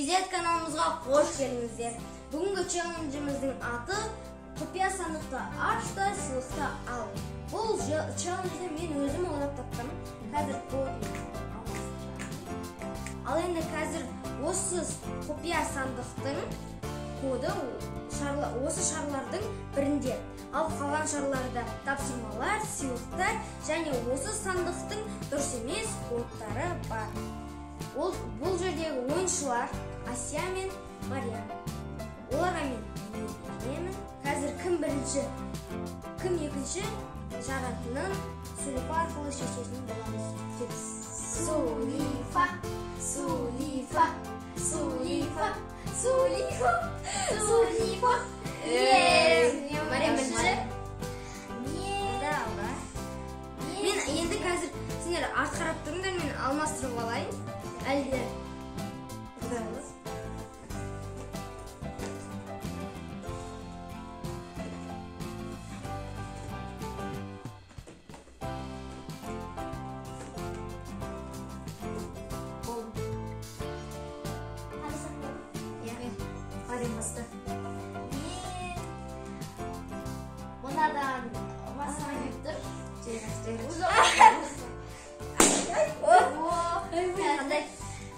KZ kanalımızға қош келдіңіздер. Бүгінгі челленджіміздің аты құпия сандықты аш та сыйлықты ал. Бұл челленджді мен өзім ойлап таптым. Қазір ал енді қазір осы құпия сандықтың коды осы шарлардың бірінде. Ал қалған шарларда тапсырмалар, сыйлықтар және осы сандықтың дұрыс емес кодтары бар. Бұл жердегі ойыншылар Асия мен Мария. Оларға мен білемін. Қазір кім бірінші, кім екінші жағатынын Сулифа арқылы шешетін боламыз. Сулифа, Сулифа, Сулифа, Сулифа, Сулифа. Мария бірінші. Мен енді қазір сендер арт қарап тұрыңдар, мен алмастырып алайын. Әлде Bunlardan basmayıp dur.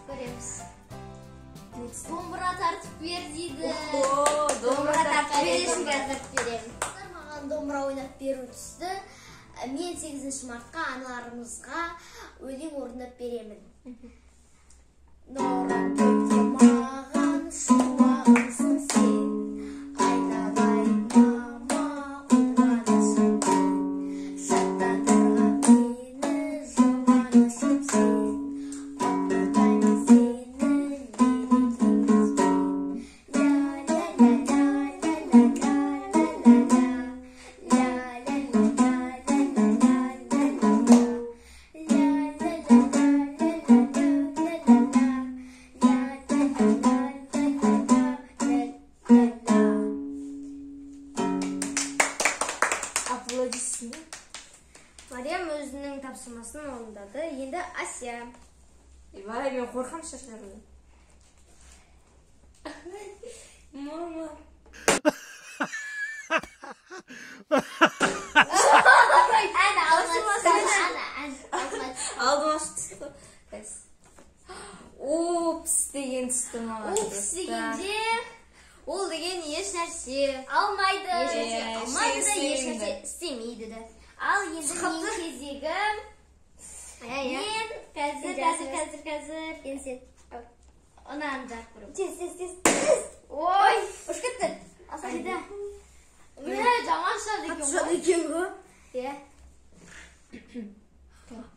Göremiz. Dombra tartıp ver deydi. Dombra tartıp verişin tartıp verelim. Mаған домбыра ойнап беру түсті. Мен 8 мартқа аналарымызға өлең орындап беремін. Норам көкте маған шуағысың сен. Мариям өзінің тапсырмасын орындады. Енді Асия. Вай, мен қорқам шашырды. Мама. Алдым ашты. Опс деген түсті маған. Опс дегенде ол деген еш нәрсе алмайды. Алмайды да еш нәрсе істемейді де. Ал енді мен кезегім. Мен қазір. Мен сен. Онан жақ көрім. Тез. Ой, ұш кетті. Асайда. Жаман шады екен. Шады екен ғой.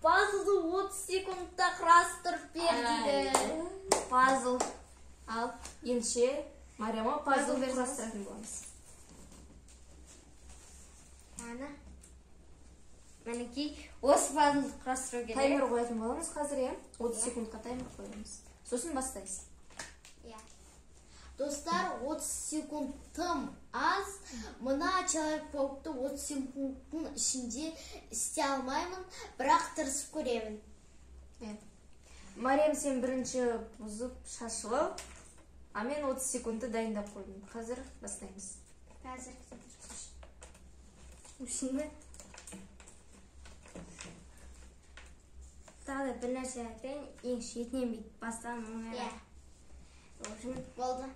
Пазлды 30 секундта құрастырып бер дейді. Пазл. Ал, енше Марияма пазл құрастыратын боламыз. Ана. Мәнекей, осы пазлды құрастыру керек. Таймер қоятын боламыз қазір, 30 секундқа таймер қоямыз. Сосын бастайсыз. Достар, 30 секунд тым аз. Мына Человек-паукты 30 секундтың ішінде істей алмаймын, бірақ тырысып көремін. Мариям, сен бірінші бұзып шашып ал, а мен 30 секундты дайындап қойдым. Қазір бастаймыз. Қазір. Ушынды. Тағы бір нәрсе айтайын, ең шетінен бейт бастан оңайға. Болды.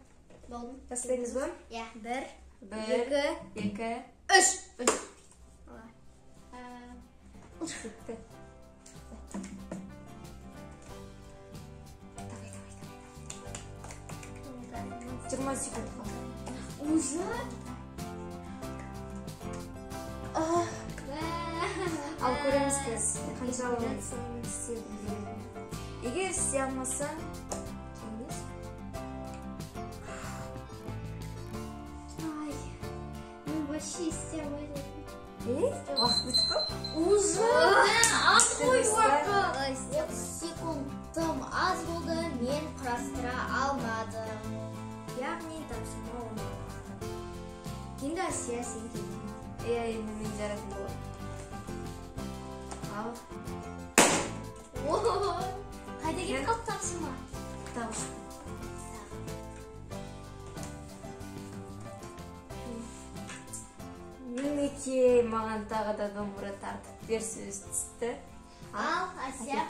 Бастаймыз ба? Бір, екі, үш. Бітті. 20 секунд қалды. Уже? Ал көреміз біз, қаншалығын істедім. Егер істей алмасаң, вообще істемейді. Уақыт бітті ме? Уже? Аз қой уақыт. 30 секундтым аз болды, мен құрастыра алмадым. Яғни тапсырма орындалмады. Енді Асия сен келдің. Енді мен жаратын болады. Ал. Қайда кетіп қалып тапсырма? Тағы. маған тағы да домбыра тартып бер сөз түсті. Ал, Асия.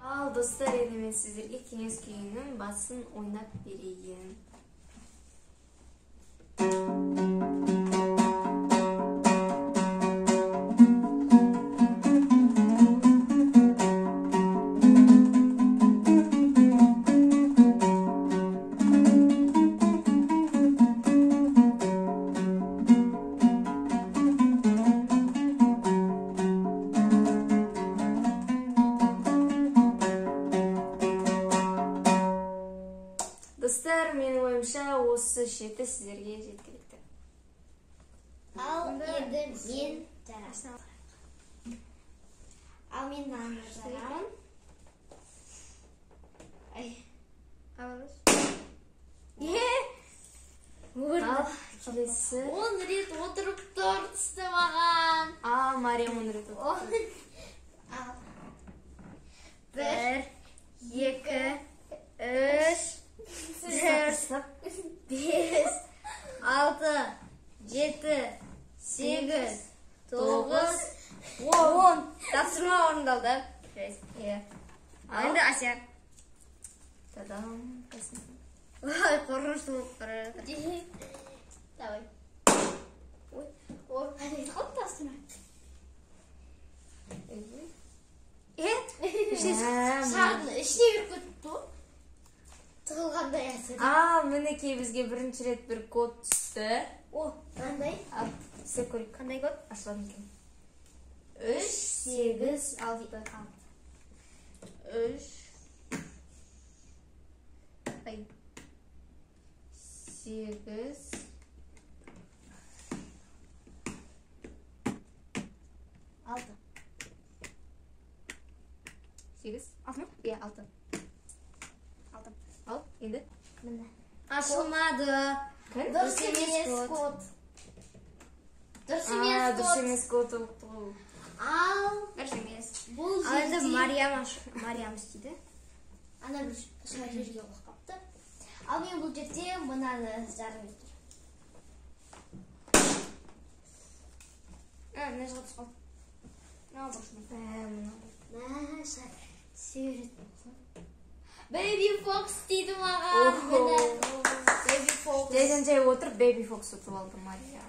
Ал, достар, енді мен сіздерге кеңес күйінің басын ойнап берейін. Достар, менің ойымша осы шеті сіздерге жеткілікті. Ал, енді мен жарасына алайық. Ал, мен мынаны жарамын. Ай, алыңыз. Ал, келесі. 10 рет отырып тұр түсті маған. Ал, Мариям 10 рет отырды. Ал. 1, 2, 3, 4, 5, 6, 7, 8, 9, 10. Тапсырма орындалды. Енді Асия. Тадам. Ой, қорқынышты болып бара жатыр. Давай. Ой, қандай қалып тапсырма. Шардың ішіне бір көтті. Тығылғандай әсер. Ал, мінекей бізге бірінші рет бір код түсті. О, қандай? Ал, сіз көрейік. Қандай код? Ашылады екен. 3, 8, 6. 3 8 6. 8 6 mı? Иә, 6. Ал, енді. Міне. Ашылмады. Дұрыс емес код. Дұрыс емес Дұрыс код. емес код ұлықтығы. Ал, Дұрыс емес. бұл Ал енді жерде Мариям істейді. ана бір шыға жерге қоқ қапты. Ал мен бұл жерде мынаны жарым етір. Мына жаққа түсіп қалды. Мына башына. Baby Fox дейді маған. Міне. Baby Fox. Жайдан жай отырып Baby Fox ұтып алды Мария.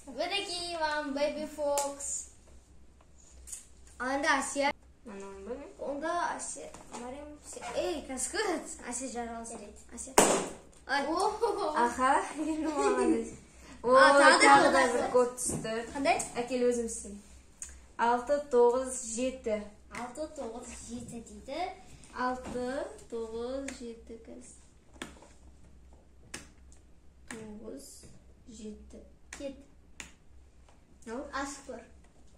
Мінекей маған Baby Fox. Ал енді Асия. Мана ойын ба мен? Онда Асия. Мариям. Ей, кәскөт. Асия жаралсы. Асия. Аха, енді маған. тағы да бір код түсті. Қандай? Әкел өзім істеймін. 6, 9, 7. 6, 9, 7 дейді. 6, 9, 7 кәз. 9, 7. Кет. Ал? Ашып көр.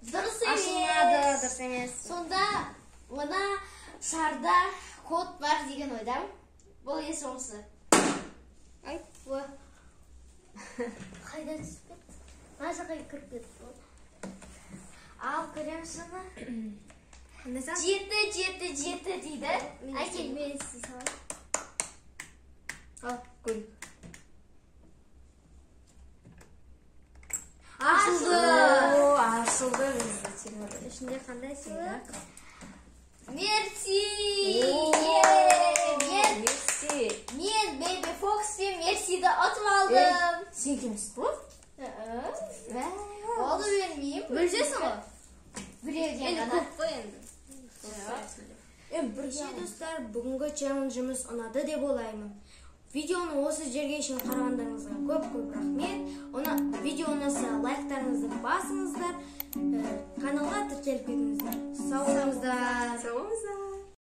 Дұрыс емес. Ашылмады, дұрыс емес. Сонда мына шарда код бар деген ойдам. Бұл ес оңысы. Ай, Қайда түсіп кетті? Мына жаққа кіріп кетті. Ал көремсіні? 7, 7, 7 дейді. Әкел мен істей салайын. Ал, көрейік. Ашылды. Ашылды бізді телефон. ішінде қандай сыйлық? Мерси. Мерси. Мен Baby Fox пен Мерсиді ұтып алдым. Сен кемсіз бұл? Олды бермеймін. Бөлсесің ғой? Біреуден Енді ғана. көп қой енді. Бірге достар, бүгінгі челленджіміз ұнады деп ойлаймын. Видеоны осы жерге шейін қарағандарыңызға көп рахмет. Видео ұнаса лайктарыңызды басыңыздар. Каналға тіркеліп кетіңіздер.